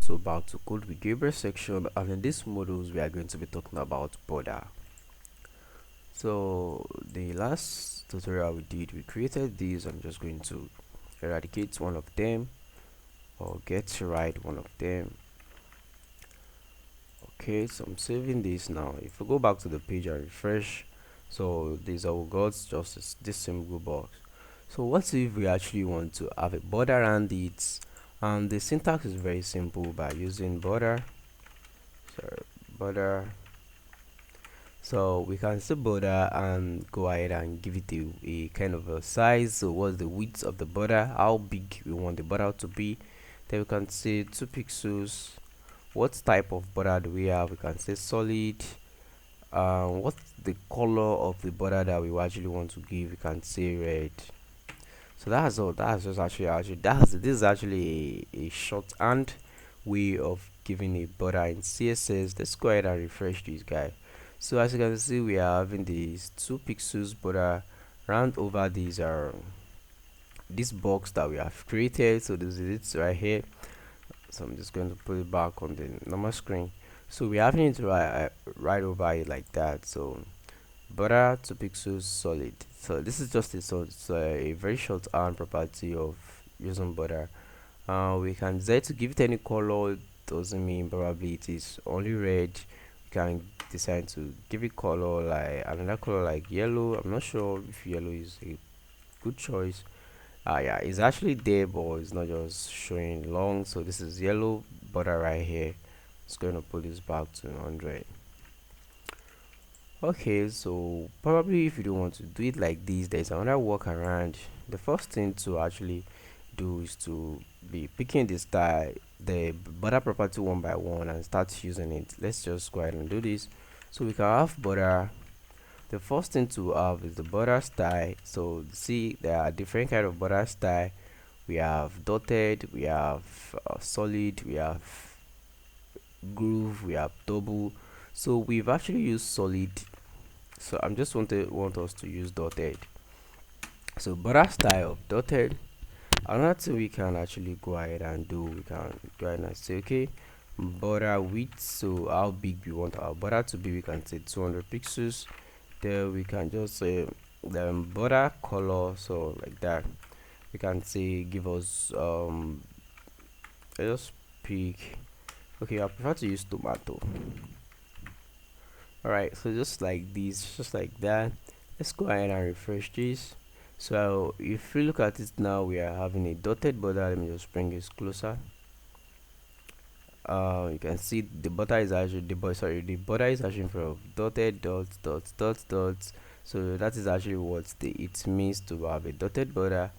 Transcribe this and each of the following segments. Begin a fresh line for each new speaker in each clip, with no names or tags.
to Back to Code with Gabriel section, and in this modules we are going to be talking about border. So the last tutorial we created these. I'm just going to eradicate one of them or get to write one of them. Okay, so I'm saving this now. If we go back to the page and refresh, so these are got just this single box. So what if we actually want to have a border around it? And the syntax is very simple by using border. Border. So we can see border and go ahead and give it a kind of a size. So what's the width of the border, how big we want the border to be. Then we can say 2 pixels. What type of border do we have? We can say solid. What's the color of the border that we actually want to give? We can say red. So that's all. That's just actually this is actually a shorthand way of giving a border in CSS. Let's go ahead and refresh this guy. So as you can see, we are having these 2 pixels border round over these are this box that we have created. So this is it right here. So I'm just going to put it back on the normal screen. So we're having it right over it like that. So border 2 pixels solid. So this is just it's a very short hand property of using border. We can decide to give it any color. Doesn't mean probably it is only red. We can decide to give it color like another color like yellow. I'm not sure if yellow is a good choice. Yeah, it's actually there, but it's not just showing long. So this is yellow border right here. It's going to put this back to 100. Okay, so probably if you don't want to do it like this, there's another workaround. The first thing to actually do is to be picking the style, the border property one by one, and start using it. Let's just go ahead and do this. So we can have border. The first thing to have is the border style. So see, there are different kind of border style. We have dotted, we have solid, we have groove, we have double. So we've actually used solid. So I'm just want us to use dotted. So border style of dotted. Another thing we can actually go ahead and do, we can go ahead and say okay, border width. So how big we want our border to be, we can say 200 pixels. Then we can just say the border color, so like that. We can say give us let's pick, okay, I prefer to use tomato. Alright, so just like this, just like that. Let's go ahead and refresh this. So if we look at it now, we are having a dotted border. Let me just bring this closer. You can see the border is actually the border is actually from dotted dots dots dots dots. So that is actually what it means to have a dotted border.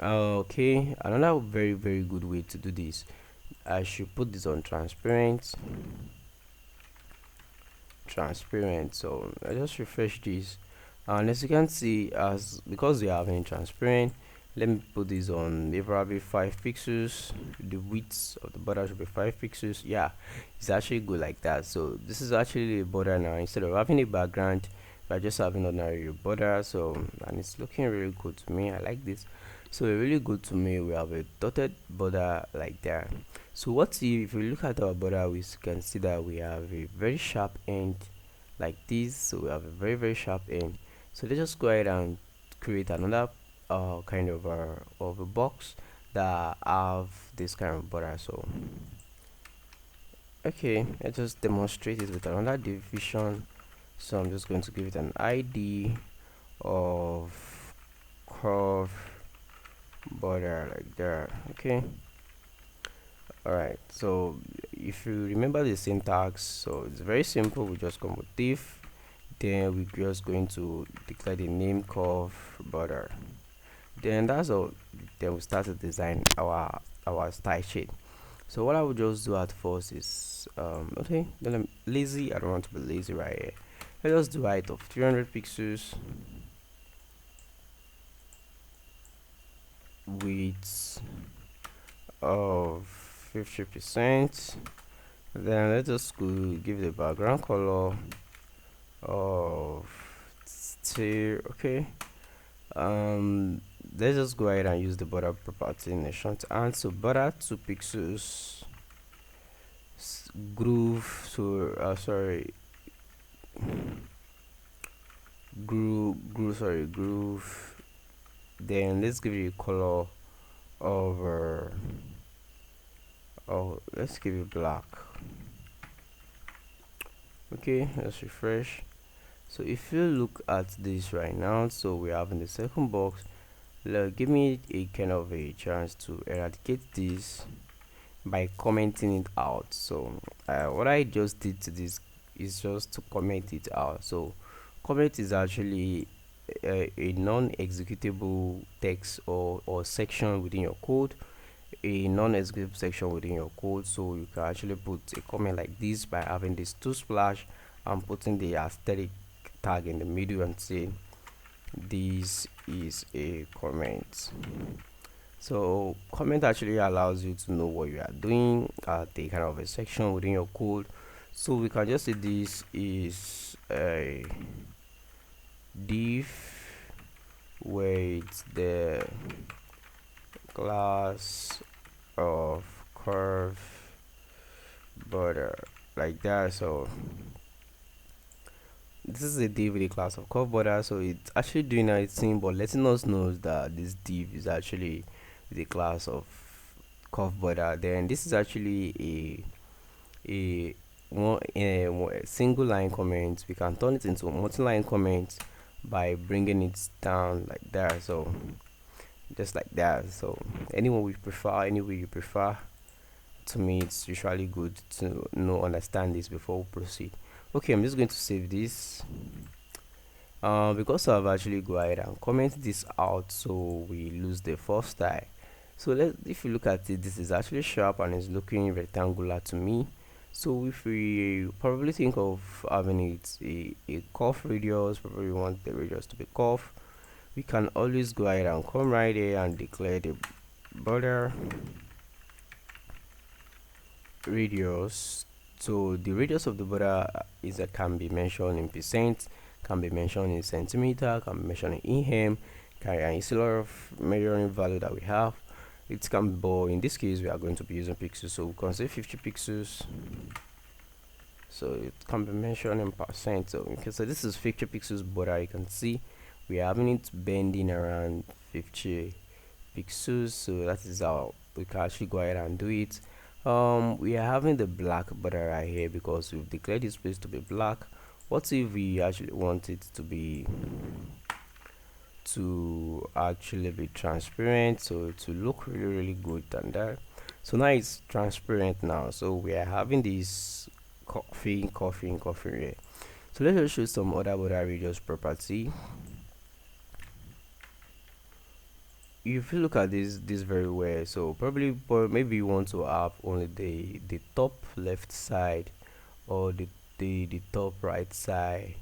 Okay, another very good way to do this, I should put this on transparent. So I just refresh this, and as you can see, as because we are having transparent, let me put this on probably 5 pixels. The width of the border should be 5 pixels. Yeah, it's actually good like that. So this is actually a border now. Instead of having a background, we're just having ordinary border. So and it's looking really good to me. I like this. So really good to me. We have a dotted border like that. So what if we look at our border, we can see that we have a very sharp end like this. So we have a very sharp end. So let's just go ahead and create another kind of a box that have this kind of border. So okay, let's just demonstrate it with another division. So I'm just going to give it an ID of curve border like that. Okay, alright, so if you remember the syntax, so it's very simple. We just come with div, then we're just going to declare the name curve border. Then that's all. Then we start to design our style sheet. So what I would just do at first is okay, then I'm lazy. I don't want to be lazy right here. Let's just do height of 300 pixels, width of 50%. Then let's just go give the background color of two. Okay, let's just go ahead and use the border property in the front, and so border 2 pixels groove, so sorry, groove. Then let's give it a color of oh, let's give it black. Okay, let's refresh. So if you look at this right now, so we have in the second box, give me a kind of a chance to eradicate this by commenting it out. So what I just did to this is just to comment it out. So comment is actually a non-executable text or section within your code, a non-executable section within your code. So you can actually put a comment like this by having this two splash and putting the aesthetic tag in the middle and say this is a comment. So comment actually allows you to know what you are doing at the kind of a section within your code. So we can just say this is a div where it's the class of curve border, like that. So this is a div with a class of curve border, so it's actually doing its thing but letting us know that this div is actually the class of curve border. Then this is actually a single line comment. We can turn it into a multi-line comment by bringing it down like that, so just like that. So anyone we prefer, any way you prefer, to me it's usually good to understand this before we proceed. Okay, I'm just going to save this because I've actually go ahead and comment this out so we lose the first style. So if you look at it, this is actually sharp and it's looking rectangular to me. So if we probably think of having it a curve radius, probably want the radius to be curve, we can always go ahead and come right here and declare the border radius. So the radius of the border is can be mentioned in percent, can be mentioned in centimeter, can be mentioned in hem, and it's a lot of measuring value that we have. It can be, but in this case we are going to be using pixels, so we can say 50 pixels. So it can be mentioned in percent. So okay, so this is 50 pixels border. You can see we are having it bending around 50 pixels, so that is how we can actually go ahead and do it. We are having the black border right here because we've declared this place to be black. What if we actually want it to be transparent, so to look really good than that? So now it's transparent now, so we are having this coffee here. So let's just show some other border radius property. If you look at this very well, so probably, but maybe you want to have only the top left side or the top right side,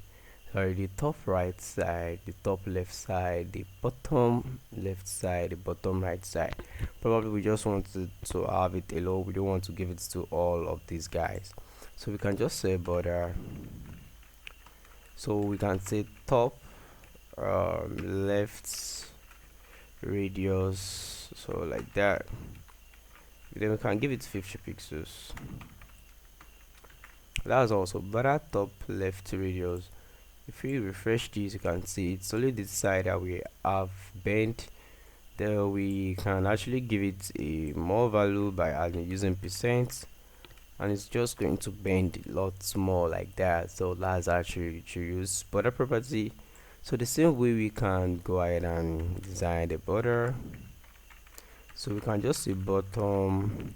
sorry, the top right side, the top left side, the bottom left side, the bottom right side. Probably we just want to have it alone, we don't want to give it to all of these guys, so we can just say border. So we can say top left radius, so like that. Then we can give it 50 pixels. That's also border top left radius. If we refresh this, you can see it's only this side that we have bent. Then we can actually give it a more value by adding using percent, and it's just going to bend lots more like that. So that's actually to use border property. So the same way we can go ahead and design the border. So we can just say bottom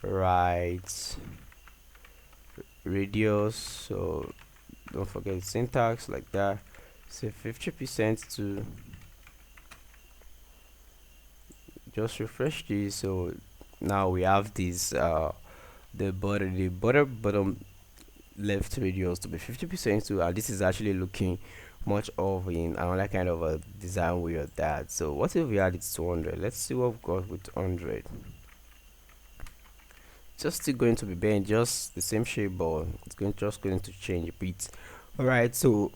right radius, so don't forget syntax like that. Say 50% to just refresh this. So now we have this the border bottom left radius to be 50% to, and this is actually looking much of in another kind of a design way of that. So what if we add it to 100? Let's see what we've got with 100. Just still going to be bent, just the same shape, but it's just going to change a bit. Alright, so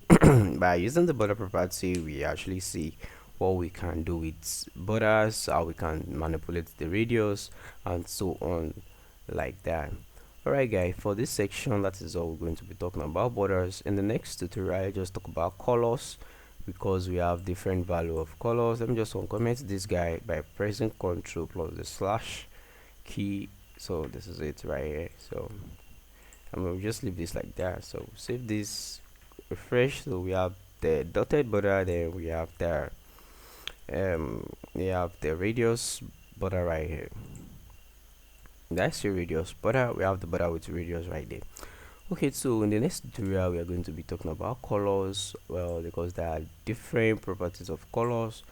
by using the border property, we actually see what we can do with borders, how we can manipulate the radius and so on, like that. Alright guys, for this section that is all we're going to be talking about borders. In the next tutorial I just talk about colors, because we have different value of colors. Let me just uncomment this guy by pressing Ctrl plus the slash key. So this is it right here. So I'm gonna just leave this like that. So save this, refresh. So we have the dotted border, then we have the radius border right here. That's your radius border. We have the border with radius right there. Okay, so in the next tutorial we are going to be talking about colors. Well, because there are different properties of colors.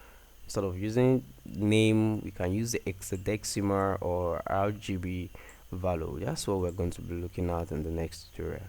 Instead of using name, we can use the hexadecimal or RGB value. That's what we're going to be looking at in the next tutorial.